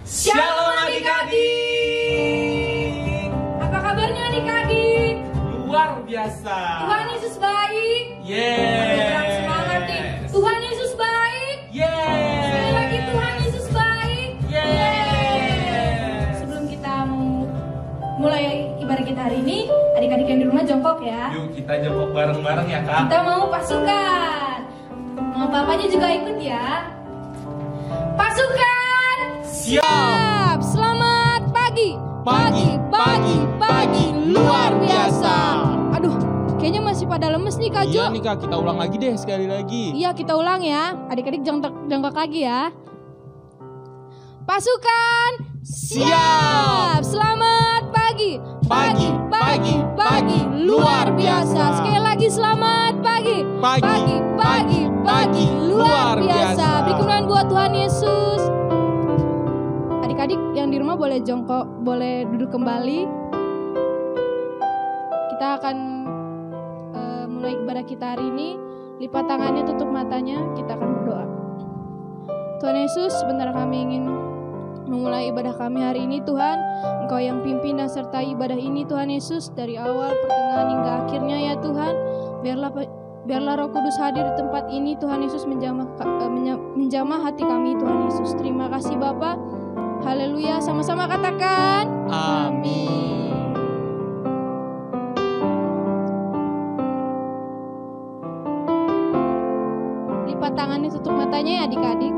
Shalom adik-adik. Apa kabarnya adik-adik? Luar biasa. Tuhan Yesus baik. Yes. Semangat nih. Tuhan Yesus baik. Yes. Sekali lagi Tuhan Yesus baik. Yes. Sebelum kita mulai ibadah kita hari ini, adik-adik yang di rumah jongkok ya. Yuk kita jongkok bareng-bareng ya kak. Kita mau pasukan. Mau papanya juga ikut ya. Pasukan Siap. Selamat pagi. Pagi luar biasa. Aduh, kayaknya masih pada lemes nih Kak Jo. Iya nih kak, kita ulang lagi deh sekali lagi. Iya, kita ulang ya. Adik-adik jongkok lagi ya. Pasukan siap. Selamat pagi. Pagi luar biasa. Sekali lagi selamat pagi. Pagi luar biasa. Beri kemuliaan buat Tuhan Yesus. Adik-adik yang di rumah boleh jongkok, boleh duduk kembali. Kita akan mulai ibadah kita hari ini. Lipat tangannya, tutup matanya, kita akan berdoa. Tuhan Yesus, sebentar kami ingin memulai ibadah kami hari ini. Tuhan, Engkau yang pimpin dan sertai ibadah ini Tuhan Yesus, dari awal, pertengahan hingga akhirnya ya Tuhan. Biarlah Roh Kudus hadir di tempat ini Tuhan Yesus, menjamah hati kami Tuhan Yesus. Terima kasih Bapa. Haleluya, sama-sama katakan Amin. Lipat tangannya, tutup matanya ya adik-adik.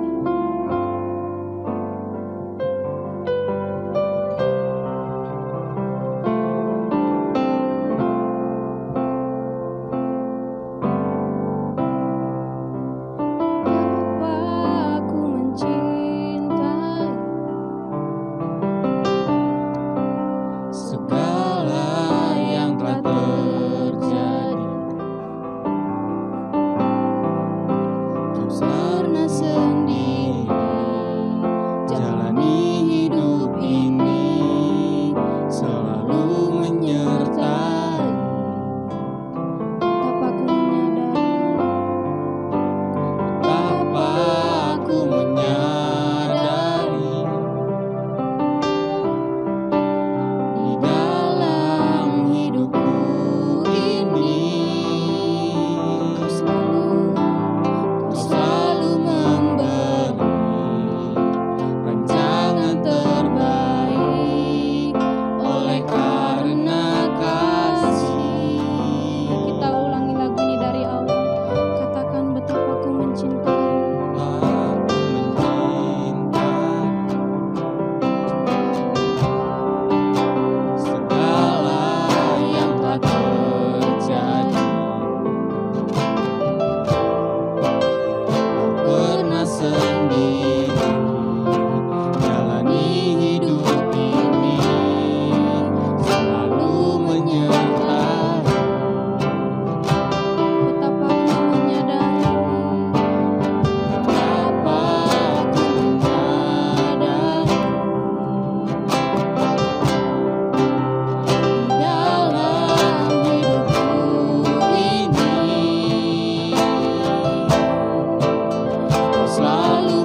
Selalu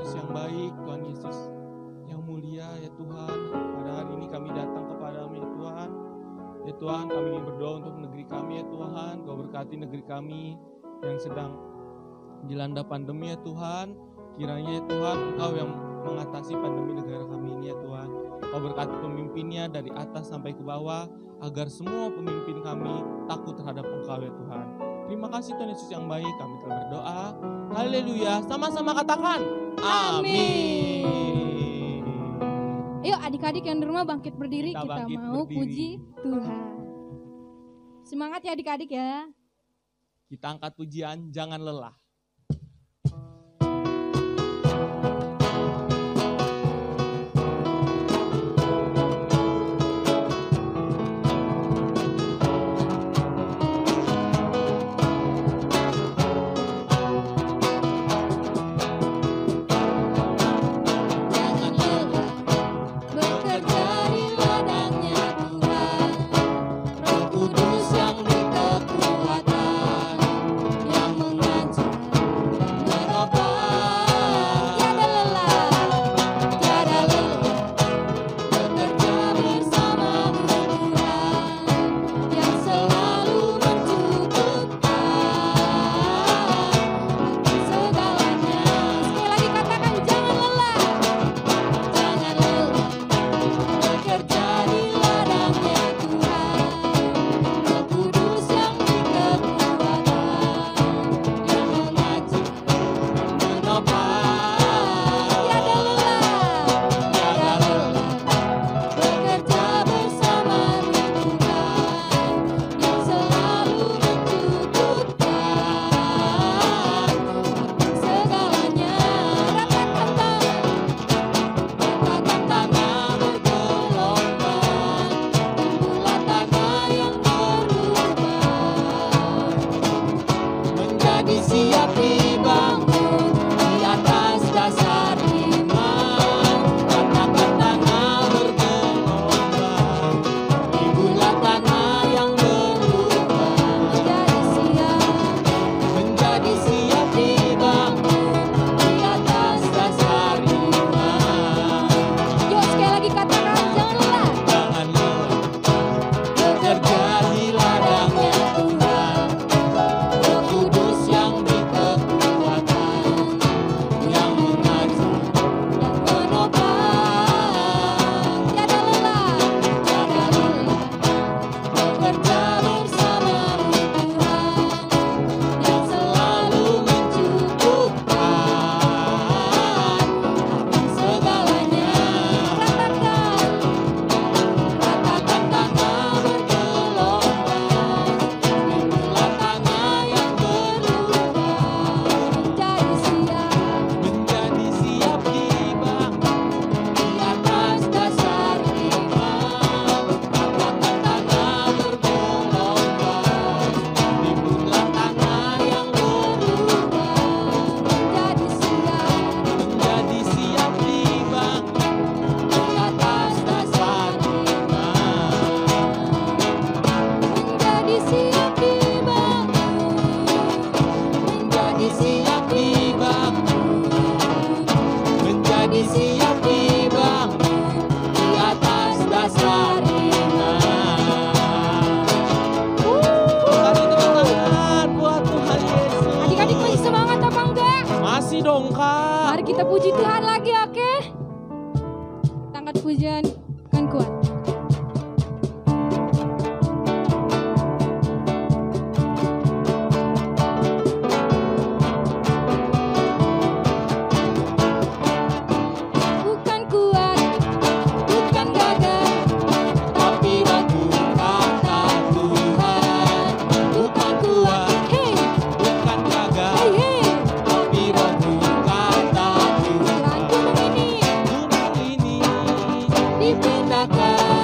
Yesus yang baik, Tuhan Yesus yang mulia ya Tuhan. Pada hari ini kami datang kepadamu ya Tuhan. Ya Tuhan, kami ingin berdoa untuk negeri kami ya Tuhan. Kau berkati negeri kami yang sedang dilanda pandemi ya Tuhan. Kiranya ya Tuhan, Engkau yang mengatasi pandemi negara kami ini ya Tuhan. Kau berkati pemimpinnya dari atas sampai ke bawah, agar semua pemimpin kami takut terhadap Engkau ya Tuhan. Terima kasih Tuhan Yesus yang baik, kami telah berdoa. Haleluya, sama-sama katakan amin. Ayo adik-adik yang di rumah bangkit berdiri, kita bangkit mau berdiri. puji Tuhan. Semangat ya adik-adik ya. Kita angkat pujian, jangan lelah. Kita puji Tuhan lagi, oke? Kita angkat pujian kan kuat. Bukan kuat, bukan gagah, tapi waktu kata Tuhan. Bukan kuat, hey, Bukan gagah, hey, hey. tapi waktu kata Gunung ini gunung ini dipindahkan.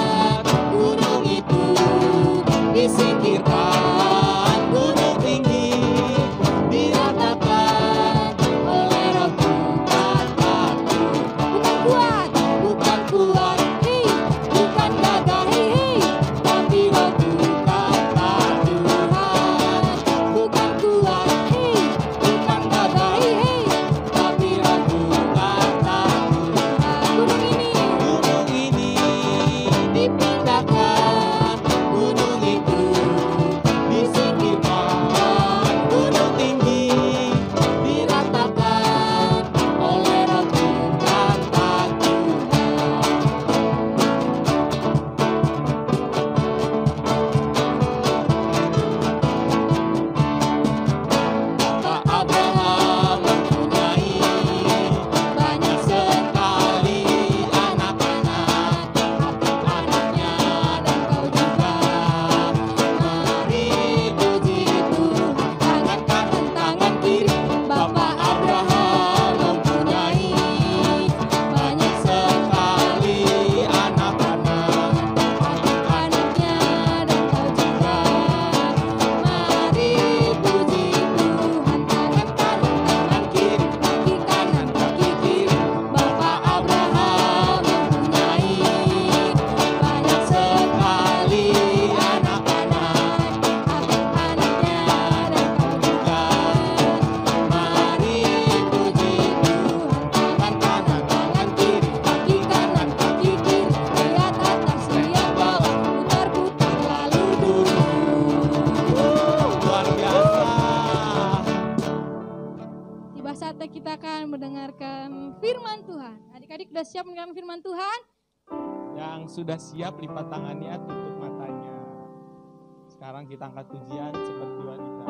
Tuhan. Adik-adik udah siap mendengar firman Tuhan? Yang sudah siap lipat tangannya, tutup matanya. Sekarang kita angkat pujian seperti wanita.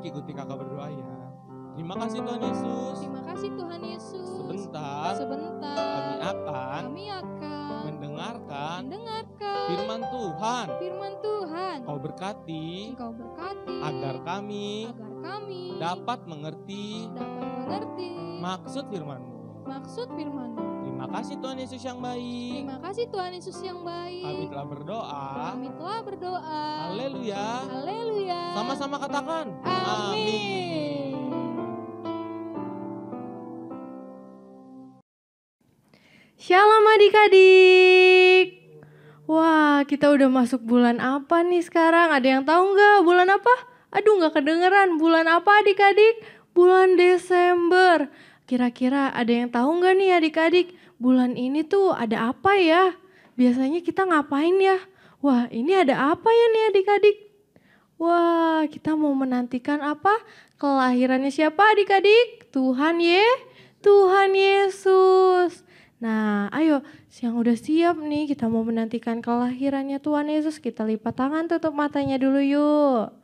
Ikuti kakak berdoa ya. Terima kasih Tuhan Yesus. Terima kasih Tuhan Yesus. Sebentar kami akan mendengarkan firman Tuhan. Kau berkati agar kami dapat mengerti maksud firman-Mu. Terima kasih Tuhan Yesus yang baik. Kami telah berdoa. Haleluya. Sama-sama katakan. Amin. Shalom adik-adik. Wah, kita udah masuk bulan apa nih sekarang? Ada yang tahu nggak bulan apa? Aduh, nggak kedengeran. Bulan apa adik-adik? Bulan Desember. Kira-kira ada yang tahu nggak nih adik-adik? Bulan ini tuh ada apa ya? Biasanya kita ngapain ya? Wah, ini ada apa ya nih adik-adik? Wah, kita mau menantikan apa? Kelahirannya siapa adik-adik? Tuhan Yesus. Nah, ayo yang udah siap nih, kita mau menantikan kelahirannya Tuhan Yesus. Kita lipat tangan, tutup matanya dulu yuk.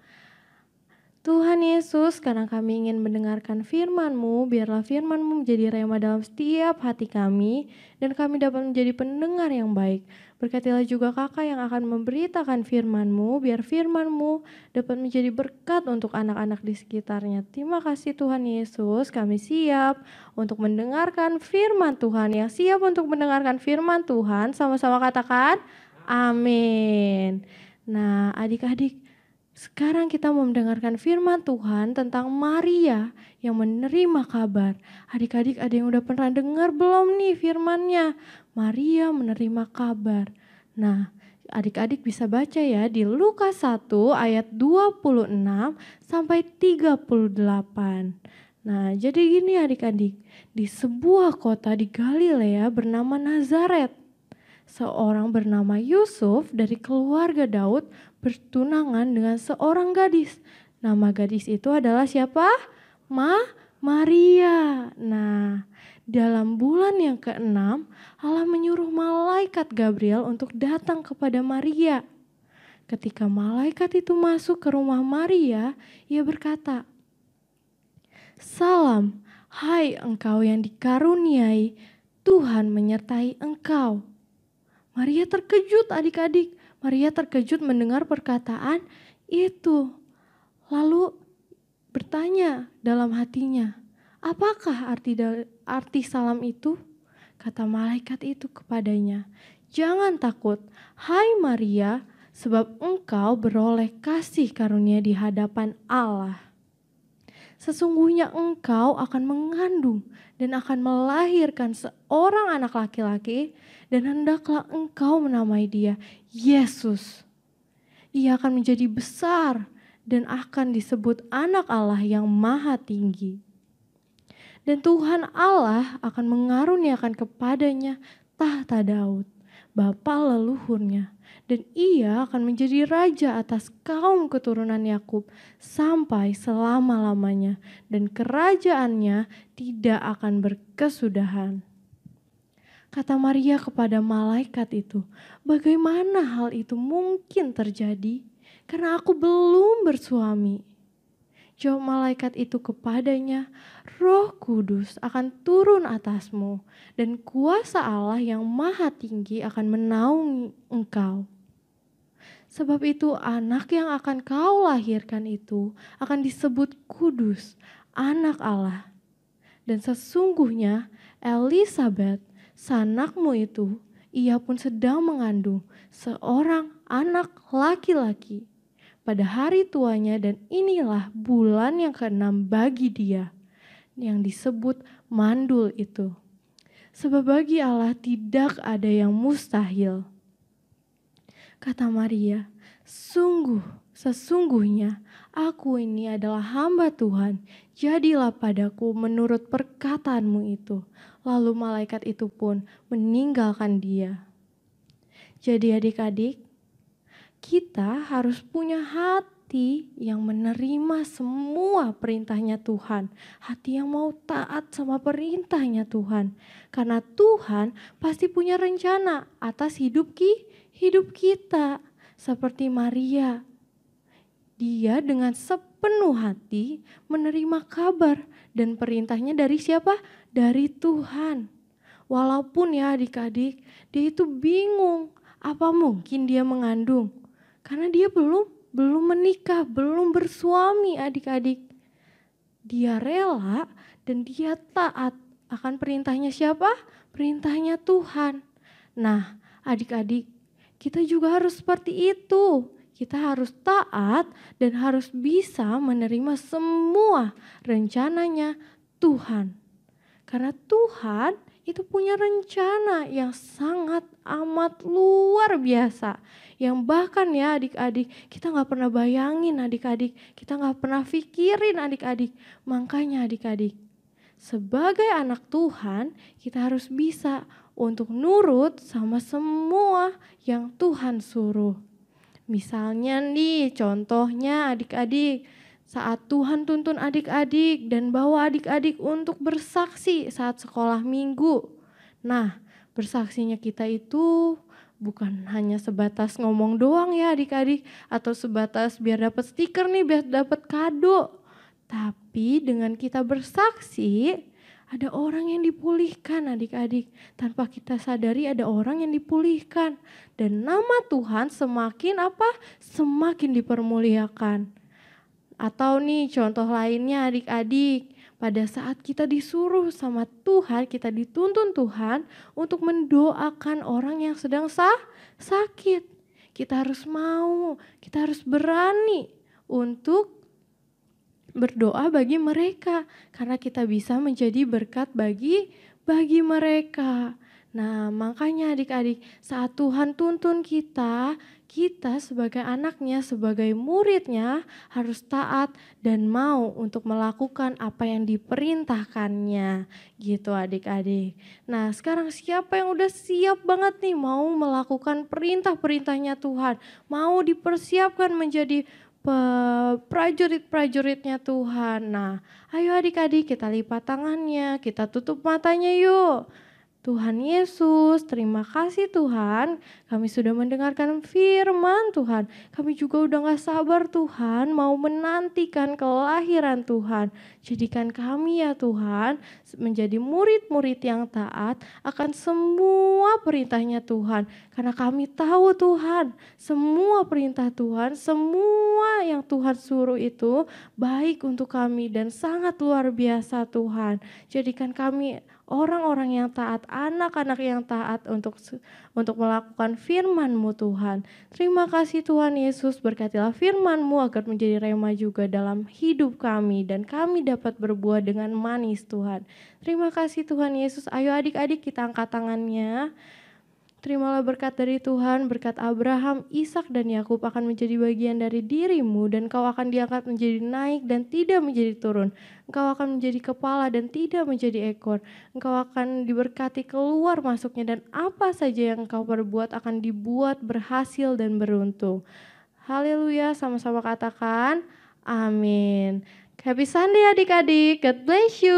Tuhan Yesus, karena kami ingin mendengarkan firman-Mu, biarlah firman-Mu menjadi rema dalam setiap hati kami, dan kami dapat menjadi pendengar yang baik. Berkatilah juga kakak yang akan memberitakan firman-Mu, biar firman-Mu dapat menjadi berkat untuk anak-anak di sekitarnya. Terima kasih Tuhan Yesus, kami siap untuk mendengarkan firman Tuhan. Yang siap untuk mendengarkan firman Tuhan, sama-sama katakan, amin. Nah, adik-adik, sekarang kita mau mendengarkan firman Tuhan tentang Maria yang menerima kabar. Adik-adik ada yang udah pernah dengar belum nih firmannya? Maria menerima kabar. Nah, adik-adik bisa baca ya di Lukas 1 ayat 26 sampai 38. Nah, jadi gini adik-adik, di sebuah kota di Galilea bernama Nazaret, seorang bernama Yusuf dari keluarga Daud bertunangan dengan seorang gadis. Nama gadis itu adalah siapa? Maria. Nah, dalam bulan yang ke-6, Allah menyuruh malaikat Gabriel untuk datang kepada Maria. Ketika malaikat itu masuk ke rumah Maria, ia berkata, "Salam, hai engkau yang dikaruniai, Tuhan menyertai engkau." Maria terkejut adik-adik. Maria terkejut mendengar perkataan itu. Lalu bertanya dalam hatinya, apakah arti salam itu? Kata malaikat itu kepadanya, "Jangan takut, hai Maria, sebab engkau beroleh kasih karunia di hadapan Allah. Sesungguhnya engkau akan mengandung dan akan melahirkan seorang anak laki-laki, dan hendaklah engkau menamai dia Yesus. Ia akan menjadi besar dan akan disebut anak Allah yang maha tinggi. Dan Tuhan Allah akan mengaruniakan kepadanya tahta Daud, bapa leluhurnya, dan ia akan menjadi raja atas kaum keturunan Yakub sampai selama-lamanya, dan kerajaannya tidak akan berkesudahan." Kata Maria kepada malaikat itu, "Bagaimana hal itu mungkin terjadi? Karena aku belum bersuami." Jawab malaikat itu kepadanya, "Roh Kudus akan turun atasmu, dan kuasa Allah yang maha tinggi akan menaungi engkau. Sebab itu anak yang akan kau lahirkan itu akan disebut kudus, anak Allah. Dan sesungguhnya Elisabet, sanakmu itu, ia pun sedang mengandung seorang anak laki-laki pada hari tuanya, dan inilah bulan yang ke-6 bagi dia, yang disebut mandul itu. Sebab bagi Allah tidak ada yang mustahil." Kata Maria, "Sesungguhnya aku ini adalah hamba Tuhan, jadilah padaku menurut perkataanmu itu." Lalu malaikat itu pun meninggalkan dia. Jadi adik-adik, kita harus punya hati yang menerima semua perintahnya Tuhan. Hati yang mau taat sama perintahnya Tuhan. Karena Tuhan pasti punya rencana atas hidup kita. Seperti Maria, dia dengan sepenuh hati menerima kabar dan perintahnya dari siapa? Dari Tuhan. Walaupun ya adik-adik, dia itu bingung, apa mungkin dia mengandung? Karena dia belum menikah, belum bersuami adik-adik. Dia rela dan dia taat akan perintahnya siapa? Perintahnya Tuhan. Nah, adik-adik, kita juga harus seperti itu. Kita harus taat dan harus bisa menerima semua rencananya Tuhan. Karena Tuhan itu punya rencana yang sangat amat luar biasa. Yang bahkan ya adik-adik, kita gak pernah bayangin adik-adik. Kita gak pernah pikirin adik-adik. Makanya adik-adik, sebagai anak Tuhan, kita harus bisa untuk nurut sama semua yang Tuhan suruh. Misalnya nih, contohnya adik-adik, saat Tuhan tuntun adik-adik dan bawa adik-adik untuk bersaksi saat sekolah minggu. Nah, bersaksinya kita itu bukan hanya sebatas ngomong doang ya adik-adik, atau sebatas biar dapat stiker nih, biar dapat kado. Tapi dengan kita bersaksi, ada orang yang dipulihkan adik-adik. Tanpa kita sadari ada orang yang dipulihkan. Dan nama Tuhan semakin semakin dipermuliakan. Atau nih contoh lainnya adik-adik, pada saat kita disuruh sama Tuhan, kita dituntun Tuhan untuk mendoakan orang yang sedang sakit. Kita harus mau, kita harus berani untuk berdoa bagi mereka. Karena kita bisa menjadi berkat bagi mereka. Nah, makanya adik-adik, saat Tuhan tuntun kita sebagai anaknya, sebagai muridnya harus taat dan mau untuk melakukan apa yang diperintahkannya. Gitu adik-adik. Nah, sekarang siapa yang udah siap banget nih mau melakukan perintah-perintahnya Tuhan? Mau dipersiapkan menjadi prajurit-prajuritnya Tuhan. Nah, ayo adik-adik kita lipat tangannya, kita tutup matanya yuk. Tuhan Yesus, terima kasih Tuhan, kami sudah mendengarkan firman Tuhan. Kami juga udah gak sabar Tuhan, mau menantikan kelahiran Tuhan. Jadikan kami ya Tuhan, menjadi murid-murid yang taat akan semua perintahnya Tuhan. Karena kami tahu Tuhan, semua perintah Tuhan, semua yang Tuhan suruh itu baik untuk kami dan sangat luar biasa Tuhan. Jadikan kami orang-orang yang taat, anak-anak yang taat untuk melakukan firman-Mu Tuhan. Terima kasih Tuhan Yesus, berkatilah firman-Mu agar menjadi rema juga dalam hidup kami dan kami dapat berbuah dengan manis Tuhan. Terima kasih Tuhan Yesus. Ayo adik-adik kita angkat tangannya. Terimalah berkat dari Tuhan, berkat Abraham, Ishak dan Yakub akan menjadi bagian dari dirimu dan kau akan diangkat menjadi naik dan tidak menjadi turun. Engkau akan menjadi kepala dan tidak menjadi ekor. Engkau akan diberkati keluar masuknya dan apa saja yang engkau perbuat akan dibuat berhasil dan beruntung. Haleluya, sama-sama katakan amin. Happy Sunday adik-adik, God bless you.